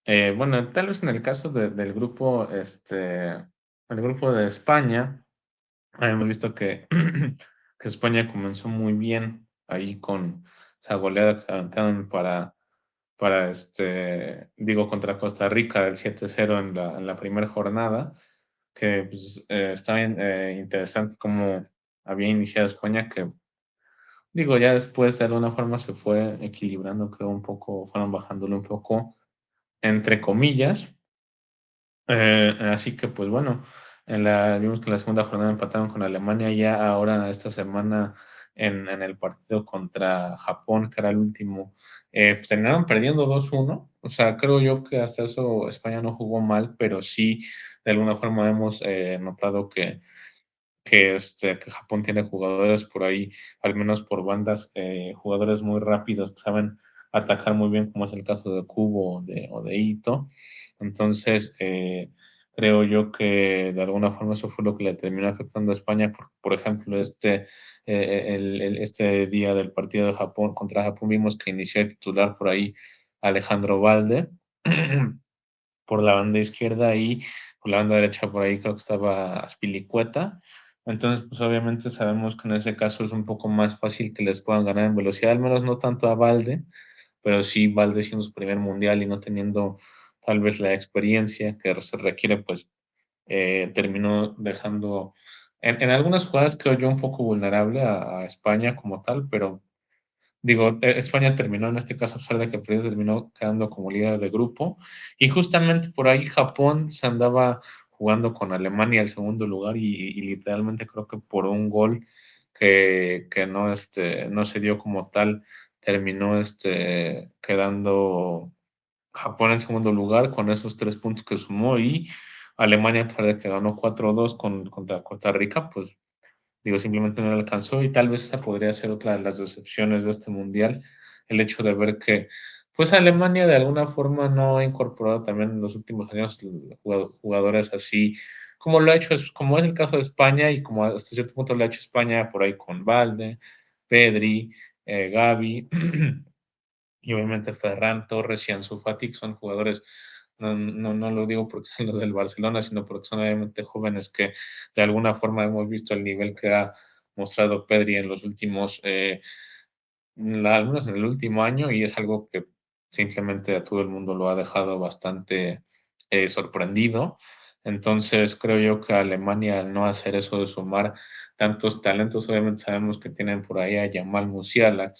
Bueno, tal vez en el caso del grupo, el grupo de España, hemos visto que, que España comenzó muy bien ahí con esa goleada que se aventaron digo, contra Costa Rica del 7-0 en la primera jornada, que pues, está bien interesante cómo había iniciado España, que digo, ya después de alguna forma se fue equilibrando, creo un poco, fueron bajándolo un poco, entre comillas. Así que, pues bueno, vimos que en la segunda jornada empataron con Alemania, ya ahora esta semana en el partido contra Japón, que era el último, pues terminaron perdiendo 2-1. O sea, creo yo que hasta eso España no jugó mal, pero sí, de alguna forma hemos notado que Japón tiene jugadores por ahí, al menos por bandas, jugadores muy rápidos que saben atacar muy bien, como es el caso de Kubo o de Ito. Entonces, creo yo que de alguna forma eso fue lo que le terminó afectando a España. Por ejemplo, este día del partido de Japón contra Japón vimos que inició el titular por ahí Alejandro Valde por la banda izquierda y por la banda derecha por ahí creo que estaba Aspilicueta. Entonces, pues obviamente sabemos que en ese caso es un poco más fácil que les puedan ganar en velocidad, al menos no tanto a Valde, pero sí Valde siendo su primer mundial y no teniendo tal vez la experiencia que se requiere, pues terminó dejando en algunas jugadas creo yo un poco vulnerable a España como tal, pero digo, España terminó en este caso, a pesar de que perdió, terminó quedando como líder de grupo. Y justamente por ahí Japón se andaba jugando con Alemania el segundo lugar y literalmente creo que por un gol que no, no se dio como tal, terminó quedando Japón en segundo lugar con esos 3 puntos que sumó y Alemania, a pesar de que ganó 4-2 contra Costa Rica, pues digo, simplemente no le alcanzó y tal vez esa podría ser otra de las decepciones de este mundial, el hecho de ver que, pues Alemania de alguna forma no ha incorporado también en los últimos años jugadores así, como lo ha hecho, como es el caso de España y como hasta cierto punto lo ha hecho España por ahí con Valde, Pedri, Gavi y obviamente Ferran Torres y Ansu Fati, que son jugadores, no lo digo porque son los del Barcelona, sino porque son obviamente jóvenes que de alguna forma hemos visto el nivel que ha mostrado Pedri en los últimos, al menos en el último año, y es algo que simplemente a todo el mundo lo ha dejado bastante sorprendido. Entonces creo yo que Alemania al no hacer eso de sumar tantos talentos, obviamente sabemos que tienen por ahí a Yamal Musiala,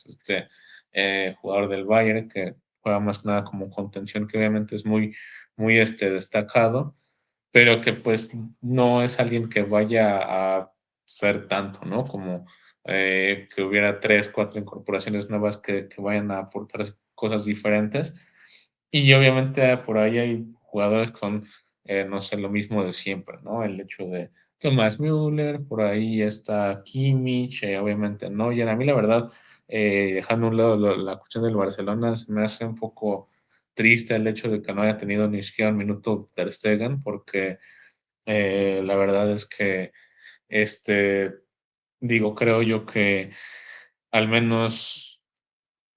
jugador del Bayern, que juega más que nada como contención, que obviamente es muy destacado, pero que pues no es alguien que vaya a ser tanto, ¿no? Como que hubiera 3, 4 incorporaciones nuevas que vayan a aportar cosas diferentes. Y obviamente por ahí hay jugadores con, no sé, lo mismo de siempre, ¿no? El hecho de Thomas Müller, por ahí está Kimmich, obviamente Neuer. A mí la verdad, dejando a un lado la cuestión del Barcelona, se me hace un poco triste el hecho de que no haya tenido ni siquiera un minuto Ter Stegen, porque la verdad es que, este, digo, creo yo que al menos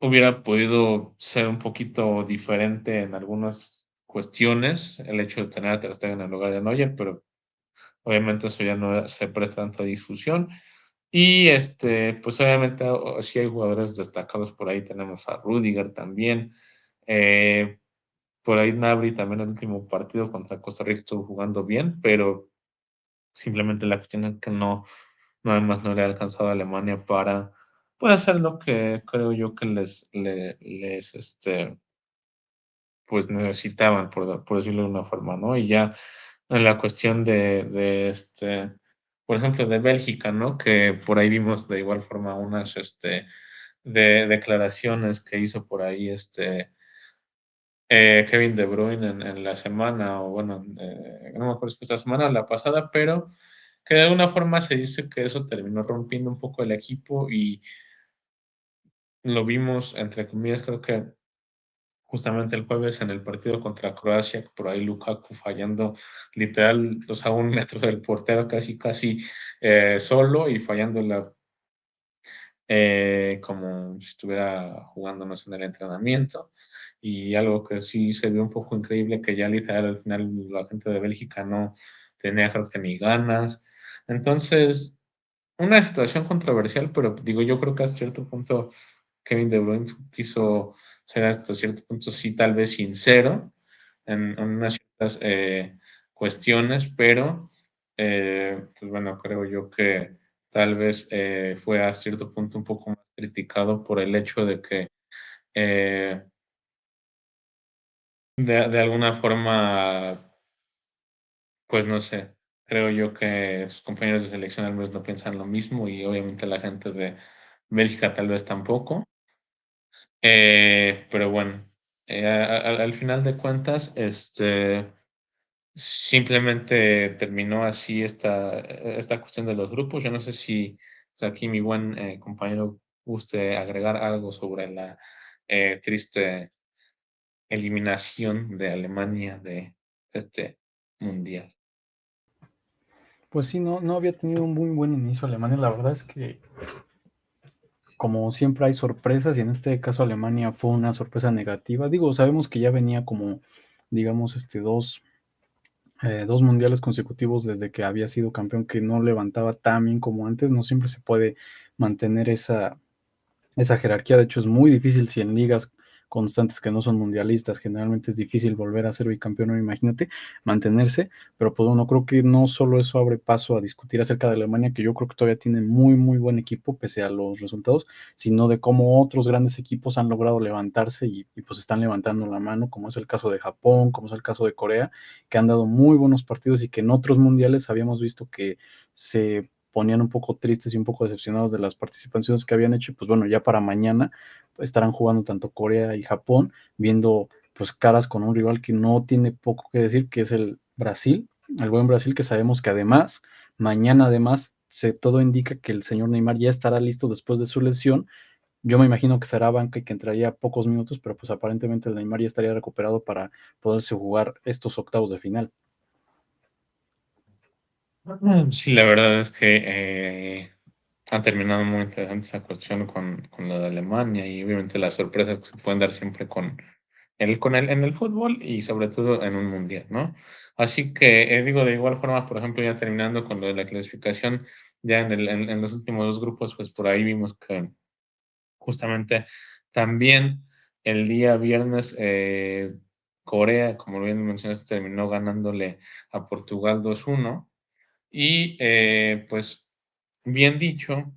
hubiera podido ser un poquito diferente en algunas cuestiones, el hecho de tener a Ter Stegen en lugar de Neuer, pero obviamente eso ya no se presta tanta difusión. Y pues obviamente sí hay jugadores destacados por ahí, tenemos a Rudiger también, eh, por ahí Gnabry también el último partido contra Costa Rica estuvo jugando bien, pero simplemente la cuestión es que nada más no le ha alcanzado a Alemania para pues, hacer lo que creo yo que pues necesitaban, por decirlo de una forma, ¿no? Y ya en la cuestión por ejemplo, de Bélgica, ¿no? Que por ahí vimos de igual forma unas, de declaraciones que hizo por ahí, Kevin De Bruyne en la semana, o bueno, no me acuerdo si fue esta semana o la pasada, pero que de alguna forma se dice que eso terminó rompiendo un poco el equipo y lo vimos, entre comillas, creo que justamente el jueves en el partido contra Croacia, que por ahí Lukaku fallando literal, o sea, 1 metro del portero casi solo y fallándola como si estuviera jugándonos en el entrenamiento. y algo que sí se vio un poco increíble, que ya literal al final la gente de Bélgica no tenía creo que ni ganas. Entonces, una situación controversial, pero digo, yo creo que hasta cierto punto Kevin De Bruyne quiso ser hasta cierto punto sí tal vez sincero en unas ciertas cuestiones, pero pues bueno, creo yo que tal vez fue a cierto punto un poco más criticado por el hecho de que eh, de alguna forma, pues no sé, creo yo que sus compañeros de selección al menos no piensan lo mismo y obviamente la gente de Bélgica tal vez tampoco. Pero bueno, al final de cuentas, simplemente terminó así esta cuestión de los grupos. Yo no sé si aquí mi buen compañero guste agregar algo sobre la triste eliminación de Alemania de este mundial. Pues sí, no había tenido un muy buen inicio Alemania. La verdad es que, como siempre, hay sorpresas y en este caso Alemania fue una sorpresa negativa. Digo, sabemos que ya venía como, digamos, dos mundiales consecutivos desde que había sido campeón, que no levantaba tan bien como antes. No siempre se puede mantener esa jerarquía. De hecho, es muy difícil si en ligas constantes que no son mundialistas, generalmente es difícil volver a ser bicampeón, ¿no? Imagínate, mantenerse, pero pues bueno, creo que no solo eso abre paso a discutir acerca de Alemania, que yo creo que todavía tiene muy, muy buen equipo, pese a los resultados, sino de cómo otros grandes equipos han logrado levantarse pues están levantando la mano, como es el caso de Japón, como es el caso de Corea, que han dado muy buenos partidos y que en otros mundiales habíamos visto que se ponían un poco tristes y un poco decepcionados de las participaciones que habían hecho. Y pues bueno, ya para mañana pues, estarán jugando tanto Corea y Japón, viendo pues caras con un rival que no tiene poco que decir, que es el Brasil, el buen Brasil, que sabemos que además, mañana además, todo indica que el señor Neymar ya estará listo después de su lesión. Yo me imagino que será banca y que entraría pocos minutos, pero pues aparentemente el Neymar ya estaría recuperado para poderse jugar estos octavos de final. Sí, la verdad es que ha terminado muy interesante esta cuestión con lo de Alemania y obviamente las sorpresas que se pueden dar siempre en el fútbol y sobre todo en un mundial, ¿no? Así que digo, de igual forma, por ejemplo, ya terminando con lo de la clasificación, ya en los últimos dos grupos, pues por ahí vimos que justamente también el día viernes Corea, como bien mencionaste, terminó ganándole a Portugal 2-1 y pues bien dicho,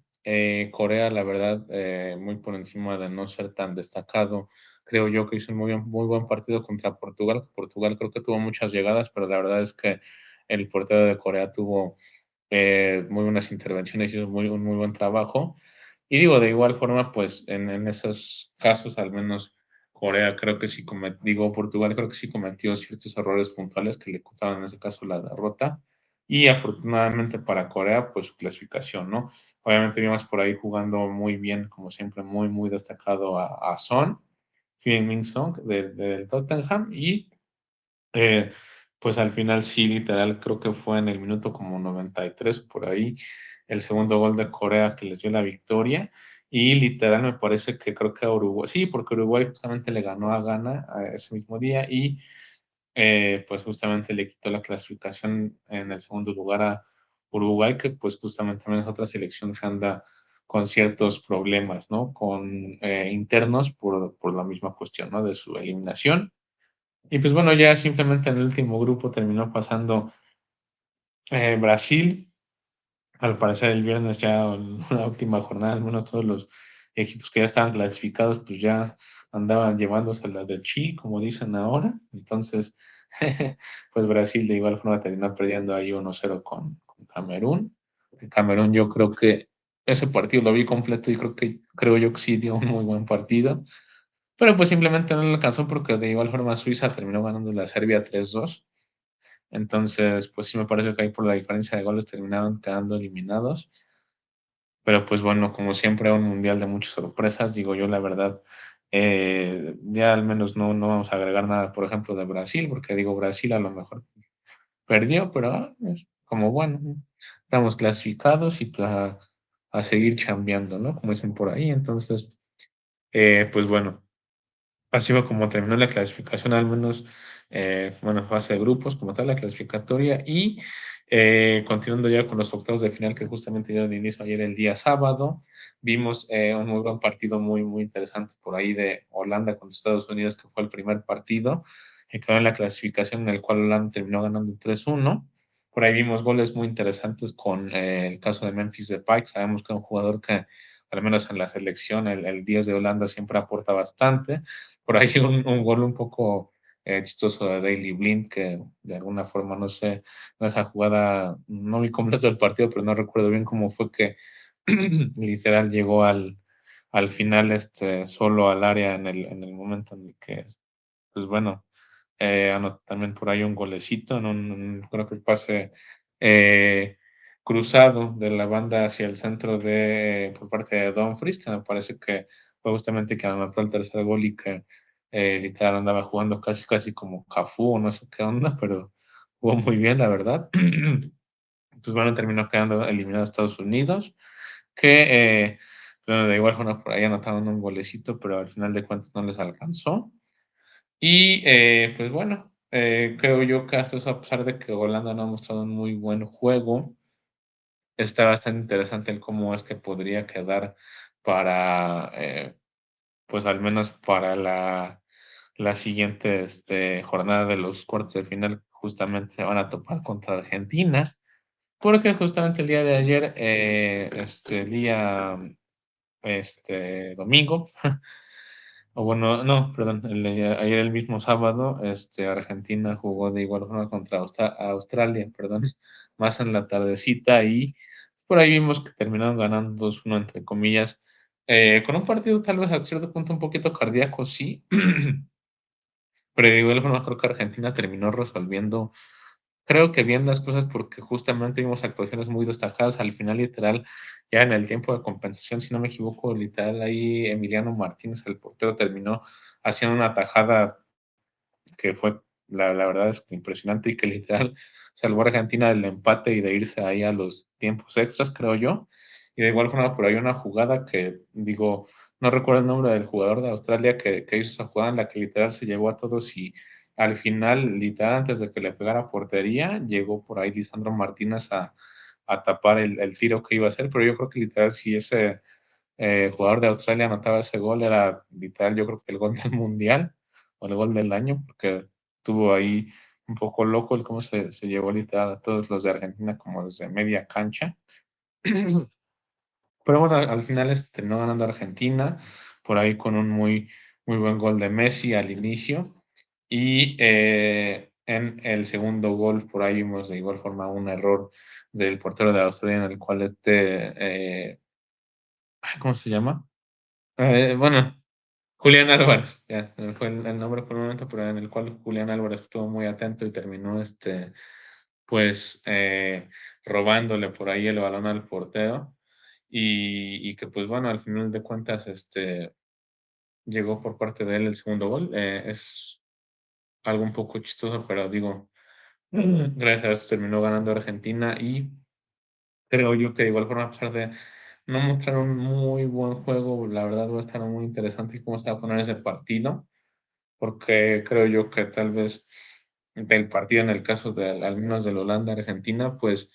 Corea, la verdad, muy por encima de no ser tan destacado, creo yo que hizo un muy buen partido contra Portugal. Portugal creo que tuvo muchas llegadas, pero la verdad es que el portero de Corea tuvo muy buenas intervenciones, hizo un muy buen trabajo. Y digo, de igual forma, pues en esos casos, al menos Corea creo que sí cometió, digo, Portugal creo que sí cometió ciertos errores puntuales que le costaban en ese caso la derrota. Y afortunadamente para Corea, pues su clasificación, ¿no? Obviamente vimos por ahí jugando muy bien, como siempre, muy destacado a Son, Heung-min Son del Tottenham, y eh, pues al final sí, literal, creo que fue en el minuto como 93 por ahí, el segundo gol de Corea que les dio la victoria. Y literal me parece que creo que a Uruguay, sí, porque Uruguay justamente le ganó a Ghana ese mismo día y pues justamente le quitó la clasificación en el segundo lugar a Uruguay, que pues justamente también es otra selección que anda con ciertos problemas, ¿no? Con internos por la misma cuestión, ¿no? De su eliminación. Y pues bueno, ya simplemente en el último grupo terminó pasando Brasil. Al parecer el viernes ya en la última jornada, al menos todos los equipos que ya estaban clasificados, pues ya andaban llevándose la del Chi, como dicen ahora. Entonces, pues Brasil de igual forma terminó perdiendo ahí 1-0 con Camerún. Camerún yo creo que ese partido lo vi completo y creo yo que sí dio un muy buen partido. Pero pues simplemente no le alcanzó porque de igual forma Suiza terminó ganando la Serbia 3-2. Entonces, pues sí me parece que ahí por la diferencia de goles terminaron quedando eliminados. Pero pues bueno, como siempre, un mundial de muchas sorpresas, digo yo la verdad, ya al menos no vamos a agregar nada, por ejemplo, de Brasil, porque digo, Brasil a lo mejor perdió, pero es como bueno, estamos clasificados y pues seguir chambeando, ¿no? Como dicen por ahí. Entonces, pues bueno, Así fue como terminó la clasificación, al menos, bueno, fase de grupos como tal, la clasificatoria, y continuando ya con los octavos de final que justamente dieron inicio ayer el día sábado, vimos un muy buen partido muy, muy interesante por ahí de Holanda contra Estados Unidos, que fue el primer partido, que quedó en la clasificación en el cual Holanda terminó ganando 3-1. Por ahí vimos goles muy interesantes con el caso de Memphis Depay. Sabemos que es un jugador que, al menos en la selección, el 10 de Holanda siempre aporta bastante. Por ahí un gol un poco chistoso de Daily Blind, que de alguna forma, no sé, esa jugada, no vi completo el partido, pero no recuerdo bien cómo fue que literal llegó al final solo al área en el momento en el que, pues bueno, anotó también por ahí un golecito, creo que el pase eh, cruzado de la banda hacia el centro por parte de Dumfries, que me parece que fue justamente que anotó el tercer gol y que literal andaba jugando casi casi como Cafú o no sé qué onda, pero jugó muy bien, la verdad. Pues bueno, terminó quedando eliminado a Estados Unidos, que bueno, de igual forma por ahí anotaron un golecito, pero al final de cuentas no les alcanzó. Y pues bueno, creo yo que hasta eso, a pesar de que Holanda no ha mostrado un muy buen juego, está bastante interesante el cómo es que podría quedar para, pues al menos para la siguiente jornada de los cuartos de final. Justamente se van a topar contra Argentina, porque justamente el día de ayer, domingo, o bueno, no, perdón, ayer el mismo sábado, Argentina jugó de igual forma contra Australia, perdón, más en la tardecita y por ahí vimos que terminaron ganando 2-1 entre comillas, con un partido tal vez a cierto punto un poquito cardíaco, sí, pero de igual forma creo que Argentina terminó resolviendo, creo que bien las cosas porque justamente vimos actuaciones muy destacadas al final, literal, ya en el tiempo de compensación, si no me equivoco, literal, ahí Emiliano Martínez, el portero, terminó haciendo una tajada que fue, la verdad es que impresionante y que literal salvó a Argentina del empate y de irse ahí a los tiempos extras, creo yo. Y de igual forma, por ahí una jugada que, digo, no recuerdo el nombre del jugador de Australia que hizo esa jugada en la que literal se llevó a todos y al final, literal, antes de que le pegara portería, llegó por ahí Lisandro Martínez a tapar el tiro que iba a hacer, pero yo creo que literal si ese jugador de Australia anotaba ese gol, era literal, yo creo que el gol del mundial o el gol del año, porque estuvo ahí un poco loco el cómo se llevó literal a todos los de Argentina como desde media cancha. Pero bueno, al final terminó ganando Argentina, por ahí con un muy, muy buen gol de Messi al inicio. Y en el segundo gol, por ahí vimos de igual forma un error del portero de Australia en el cual ¿cómo se llama? Bueno, Julián Álvarez, ya, me fue el nombre por un momento, pero en el cual Julián Álvarez estuvo muy atento y terminó, pues, robándole por ahí el balón al portero y que, pues, bueno, al final de cuentas, llegó por parte de él el segundo gol. Es algo un poco chistoso, pero digo, gracias a eso terminó ganando Argentina y creo yo que de igual forma, a pesar de no mostrar un muy buen juego, la verdad va a estar muy interesante cómo se va a poner ese partido porque creo yo que tal vez del partido en el caso de al menos del Holanda-Argentina, pues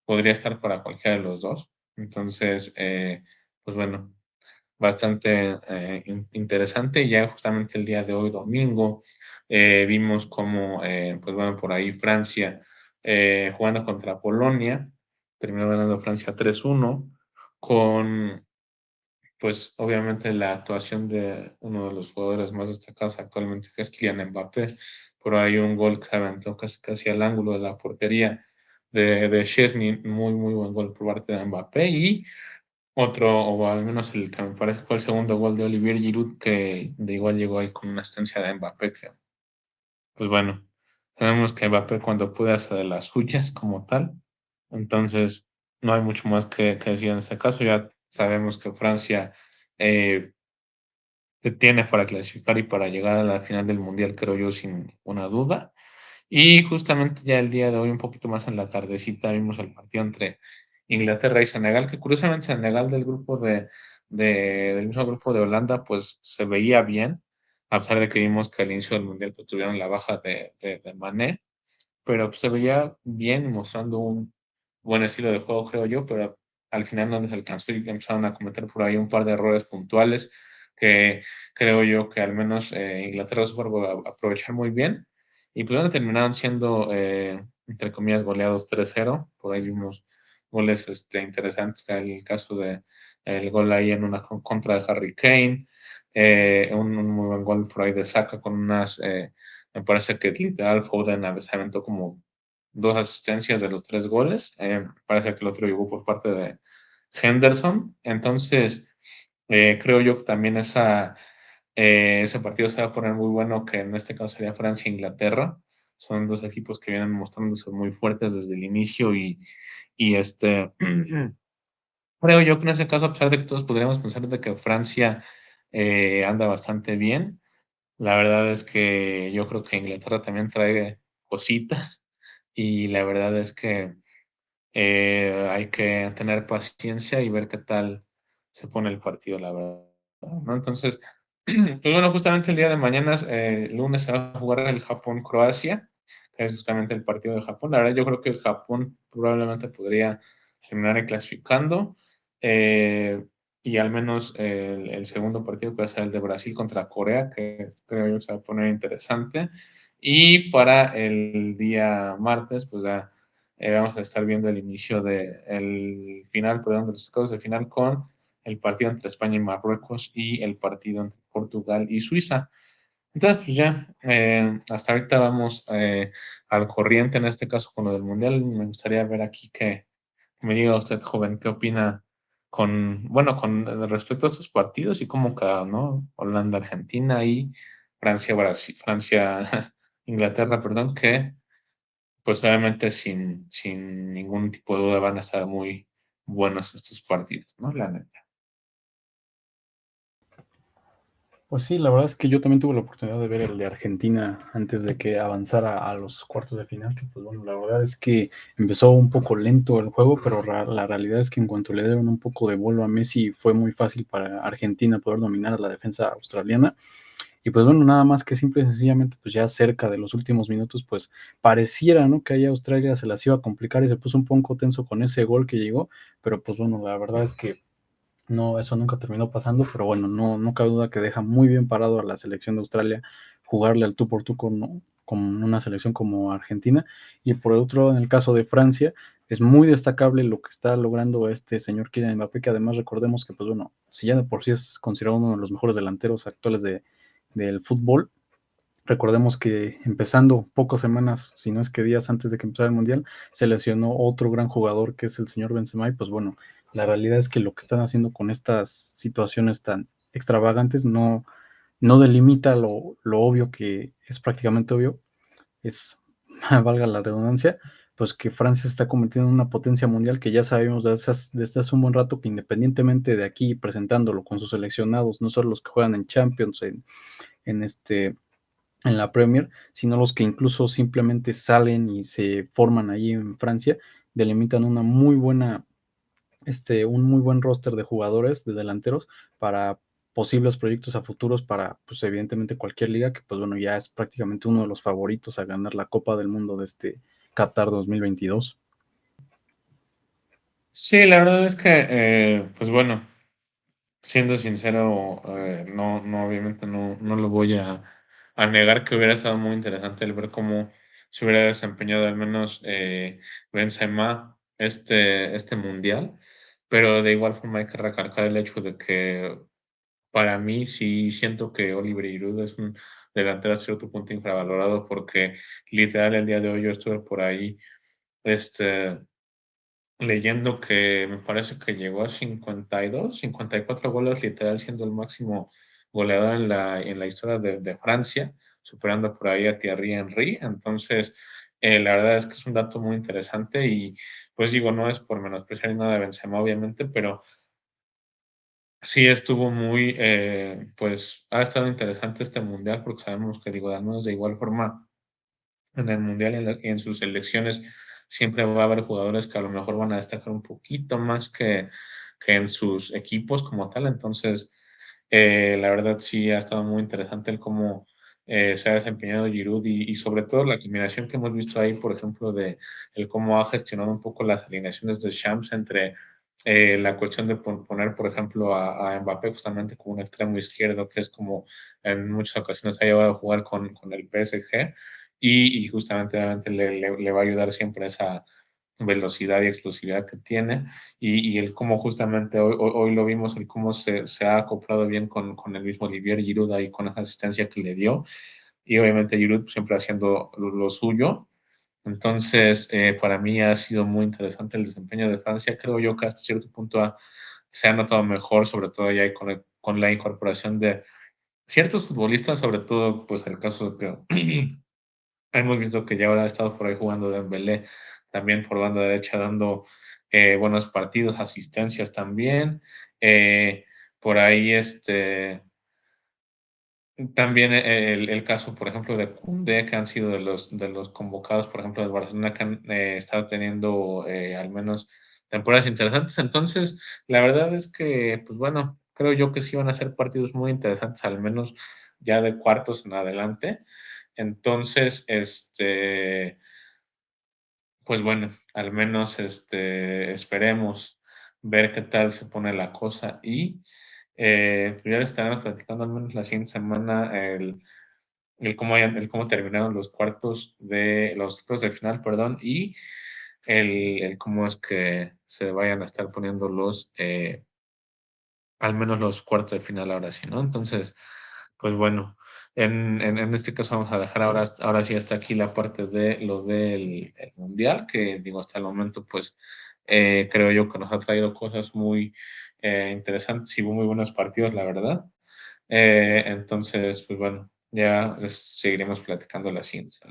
podría estar para cualquiera de los dos. Entonces, pues bueno, bastante interesante. Ya justamente el día de hoy, domingo, vimos como, pues bueno, por ahí Francia jugando contra Polonia, terminó ganando Francia 3-1 con pues obviamente la actuación de uno de los jugadores más destacados actualmente, que es Kylian Mbappé. Por ahí un gol que se aventó casi, casi al ángulo de la portería de Szczesny, muy, muy buen gol por parte de Mbappé. Y otro, o al menos el que me parece fue el segundo gol de Olivier Giroud, que de igual llegó ahí con una asistencia de Mbappé, que pues bueno, sabemos que Mbappé cuando puede hace de las suyas como tal. Entonces, no hay mucho más que decir en este caso. Ya sabemos que Francia eh, tiene para clasificar y para llegar a la final del Mundial, creo yo, sin ninguna duda. Y justamente ya el día de hoy, un poquito más en la tardecita, vimos el partido entre Inglaterra y Senegal, que curiosamente Senegal del mismo grupo de Holanda, pues se veía bien, a pesar de que vimos que al inicio del Mundial pues, tuvieron la baja de Mané, pero pues, se veía bien, mostrando un buen estilo de juego, creo yo, pero al final no les alcanzó y empezaron a cometer por ahí un par de errores puntuales que creo yo que al menos Inglaterra supo aprovechar muy bien. Y pues bueno, terminaron siendo, entre comillas, goleados 3-0. Por ahí vimos goles interesantes, el caso de el gol ahí en una contra de Harry Kane, un muy buen gol por ahí de Saka con unas me parece que literal Foden se aventó como dos asistencias de los tres goles. Parece que el otro llegó por parte de Henderson. Entonces, creo yo que también ese partido se va a poner muy bueno, que en este caso sería Francia e Inglaterra. Son dos equipos que vienen mostrándose muy fuertes desde el inicio y creo yo que en ese caso, a pesar de que todos podríamos pensar de que Francia anda bastante bien, la verdad es que yo creo que Inglaterra también trae cositas y la verdad es que hay que tener paciencia y ver qué tal se pone el partido, la verdad, ¿no? Entonces, pues bueno, justamente el día de mañana, lunes, se va a jugar el Japón-Croacia, que es justamente el partido de Japón. La verdad, yo creo que el Japón probablemente podría terminar clasificando. eh, y al menos el segundo partido que va a ser el de Brasil contra Corea, que creo yo se va a poner interesante. Y para el día martes, pues ya vamos a estar viendo el inicio el final, perdón, de los estados de final con el partido entre España y Marruecos y el partido entre Portugal y Suiza. Entonces, pues ya, hasta ahorita vamos al corriente en este caso con lo del Mundial. Me gustaría ver aquí que me diga usted, joven, qué opina bueno, con respecto a estos partidos y cómo cada, ¿no? Holanda, Argentina y Francia, Brasil, Francia, Inglaterra, perdón, que pues obviamente sin ningún tipo de duda van a estar muy buenos estos partidos, ¿no? La neta. Pues sí, la verdad es que yo también tuve la oportunidad de ver el de Argentina antes de que avanzara a los cuartos de final, que pues bueno, la verdad es que empezó un poco lento el juego, pero la realidad es que en cuanto le dieron un poco de vuelo a Messi fue muy fácil para Argentina poder dominar a la defensa australiana. Y pues bueno, nada más que simple y sencillamente, pues ya cerca de los últimos minutos, pues pareciera, ¿no? Que ahí Australia se las iba a complicar y se puso un poco tenso con ese gol que llegó, pero pues bueno, la verdad es que no, eso nunca terminó pasando, pero bueno, no cabe duda que deja muy bien parado a la selección de Australia jugarle al tú por tú con una selección como Argentina. Y por el otro lado, en el caso de Francia, es muy destacable lo que está logrando este señor Kylian Mbappé, que además recordemos que, pues bueno, si ya de por sí es considerado uno de los mejores delanteros actuales del fútbol, recordemos que empezando pocas semanas, si no es que días antes de que empezara el Mundial, se lesionó otro gran jugador que es el señor Benzema y pues bueno, la realidad es que lo que están haciendo con estas situaciones tan extravagantes no delimita lo obvio que es prácticamente obvio, es, valga la redundancia, pues que Francia se está convirtiendo en una potencia mundial que ya sabemos desde hace un buen rato que independientemente de aquí presentándolo con sus seleccionados, no solo los que juegan en Champions, en este en la Premier, sino los que incluso simplemente salen y se forman ahí en Francia, delimitan una muy buena, un muy buen roster de jugadores, de delanteros, para posibles proyectos a futuros para, pues evidentemente cualquier liga, que pues bueno, ya es prácticamente uno de los favoritos a ganar la Copa del Mundo de este Qatar 2022. Sí, la verdad es que, pues bueno, siendo sincero, no, obviamente no lo voy a negar que hubiera estado muy interesante el ver cómo se hubiera desempeñado al menos Benzema este mundial, pero de igual forma hay que recalcar el hecho de que para mí sí siento que Oliver Giroud es un delantero a cierto punto infravalorado porque literal el día de hoy yo estuve por ahí este, leyendo que me parece que llegó a 54 goles, literal siendo el máximo goleador en la historia de Francia, superando por ahí a Thierry Henry. Entonces, la verdad es que es un dato muy interesante y pues digo, no es por menospreciar ni nada de Benzema, obviamente, pero sí, estuvo muy, pues ha estado interesante este mundial porque sabemos que, digo, al menos de igual forma en el mundial y en sus selecciones siempre va a haber jugadores que a lo mejor van a destacar un poquito más que en sus equipos como tal. Entonces, La verdad sí ha estado muy interesante el cómo se ha desempeñado Giroud y sobre todo la combinación que hemos visto ahí, por ejemplo, de el cómo ha gestionado un poco las alineaciones de Shams entre la cuestión de poner, por ejemplo, a Mbappé justamente como un extremo izquierdo, que es como en muchas ocasiones ha llevado a jugar con el PSG y justamente obviamente le va a ayudar siempre esa velocidad y explosividad que tiene y el cómo justamente hoy lo vimos, el cómo se ha acoplado bien con el mismo Olivier Giroud ahí con esa asistencia que le dio y obviamente Giroud siempre haciendo lo suyo. Entonces, para mí ha sido muy interesante el desempeño de Francia. Creo yo que hasta cierto punto se ha notado mejor, sobre todo ya con la incorporación de ciertos futbolistas, sobre todo, pues el caso de que hemos visto que ya ahora ha estado por ahí jugando Dembélé, también por banda derecha dando buenos partidos, asistencias también. Eh, por ahí también el caso, por ejemplo, de Koundé, que han sido de los convocados, por ejemplo, del Barcelona, que han estado teniendo al menos temporadas interesantes. Entonces, la verdad es que, pues bueno, creo yo que sí van a ser partidos muy interesantes, al menos ya de cuartos en adelante. Entonces, pues bueno, al menos esperemos ver qué tal se pone la cosa y pues ya les estaremos platicando al menos la siguiente semana el cómo terminaron los cuartos de final, perdón, y el cómo es que se vayan a estar poniendo al menos los cuartos de final ahora sí, ¿no? Entonces, pues bueno, en este caso vamos a dejar ahora sí hasta aquí la parte de lo del el Mundial, que digo, hasta el momento, pues creo yo que nos ha traído cosas muy interesantes y muy buenos partidos, la verdad. Entonces, pues bueno, ya les seguiremos platicando la siguiente.